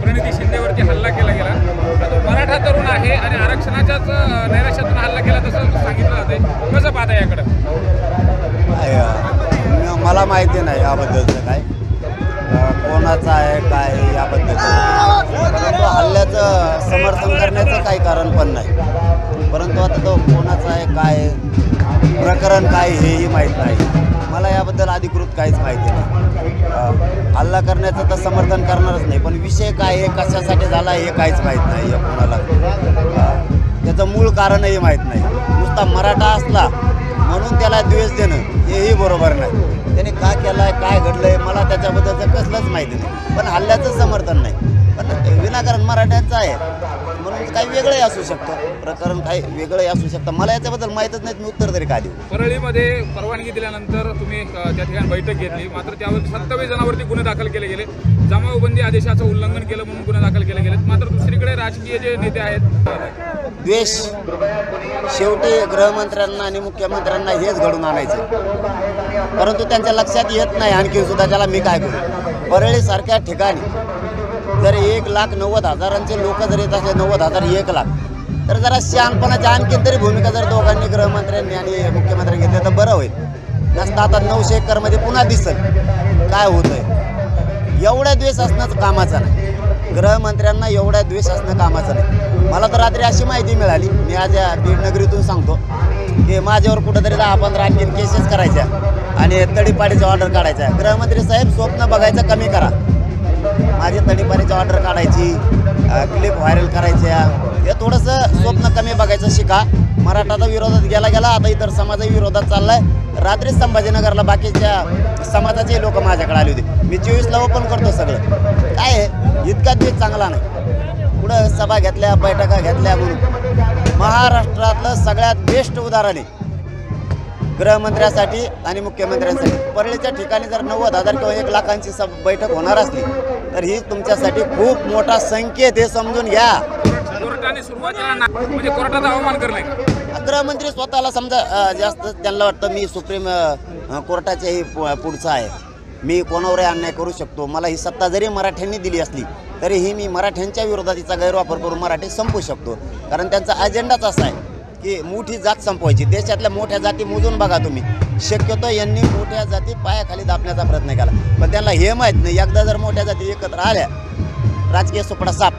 प्रणिती शिंदेवरती हल्ला केला गेला। मराठा तरुण आहे आणि आरक्षणाच्याच नैराश्यातून हल्ला केला तसं सांगितलं जाते, कसं पाहता याकडे? मला माहिती नाही याबद्दलचं काय कोणाचं आहे काय याबद्दल, परंतु हल्ल्याचं समर्थन करण्याचं काही कारण पण नाही। परंतु आता तो कोणाचा आहे काय प्रकरण काय हेही माहीत नाही मला, याबद्दल अधिकृत काहीच माहिती नाही। हल्ला करण्याचं तर समर्थन करणारच नाही, पण विषय काय आहे कशासाठी झाला हे काहीच माहीत नाही कोणाला, त्याचं मूळ कारणही माहीत नाही। नुसता मराठा असला म्हणून त्याला द्वेष देणं हेही बरोबर नाही। त्याने का केलं आहे काय घडलं आहे मला त्याच्याबद्दलचं कसलंच माहिती नाही, पण हल्ल्याचं समर्थन नाही। पण विनाकारण मराठ्यांचं आहे म्हणून काही वेगळंही असू शकतं, प्रकरण काही वेगळंही असू शकतं, मला याच्याबद्दल माहीतच नाही, मी उत्तर तरी काय देऊ। परळीमध्ये परवानगी दिल्यानंतर तुम्ही त्या ठिकाणी बैठक घेतली, मात्र त्यावर 27 जणांवरती गुन्हे दाखल केले गेले, जमावबंदी आदेशाचं उल्लंघन केलं म्हणून गुन्हे दाखल केले गेले। मात्र दुसरीकडे राजकीय जे नेते आहेत द्वेष शेवटी गृहमंत्र्यांना आणि मुख्यमंत्र्यांना हेच घडून आणायचं, परंतु त्यांच्या लक्षात येत नाही आणखी सुद्धा त्याला मी काय करू। परळीसारख्या ठिकाणी जर 1,90,000 लोक जर येत असले 90,000 1,00,000 तर जरा शहाणपणाची आणखी तरी भूमिका जर दोघांनी गृहमंत्र्यांनी आणि मुख्यमंत्र्यांनी घेतली तर बरं होईल। नसता आता 900 एकरमध्ये पुन्हा दिसेल काय होतंय। एवढा द्वेष असणं कामाचं नाही, गृहमंत्र्यांना एवढा द्वेष असणं कामाचं नाही। मला तर रात्री अशी माहिती मिळाली, मी आज या बीड नगरीतून सांगतो की माझ्यावर कुठंतरी 10-15 आणखी केसेस करायच्या आणि तडीपाडीचा ऑर्डर काढायचा। गृहमंत्री साहेब स्वप्न बघायचं कमी करा, माझी तडीपाडीची ऑर्डर काढायची क्लिप व्हायरल करायच्या हे थोडंसं स्वप्न कमी बघायचं शिका। मराठाचा विरोधात गेला आता इतर समाजाच्या विरोधात चाललाय। रात्रीच संभाजीनगरला बाकीच्या समाजाचे लोक माझ्याकडे आले होते, मी 24ला ओपन करतो सगळं काय आहे, इतका दिवस चांगला नाही। पुढं सभा घेतल्या बैठका घेतल्या म्हणून महाराष्ट्रातलं सगळ्यात बेस्ट उदाहरण आहे गृहमंत्र्यासाठी आणि मुख्यमंत्र्यांसाठी। परळीच्या ठिकाणी जर 90,000 किंवा 1,00,000ची बैठक होणार असली तर ही तुमच्यासाठी खूप मोठा संकेत हे समजून घ्या। कोर्टाने सुरुवातीला म्हणजे कोर्टाचा अवमान करणे, गृहमंत्री स्वतःला समजा जास्त त्यांना वाटतं मी सुप्रीम कोर्टाच्याही पुढचा आहे, मी कोणावरही अन्याय करू शकतो, मला ही सत्ता जरी मराठ्यांनी दिली असली तरीही मी मराठ्यांच्या विरोधात तिचा गैरवापर करून मराठी संपवू शकतो, कारण त्यांचा अजेंडाच असा आहे की मोठी जात संपवायची। देशातल्या मोठ्या जाती मोजून बघा तुम्ही, शक्यतो यांनी मोठ्या जाती पायाखाली दाबण्याचा प्रयत्न केला, पण त्यांना हे माहीत नाही एकदा जर मोठ्या जाती एकत्र आल्या राजकीय सुपडा साप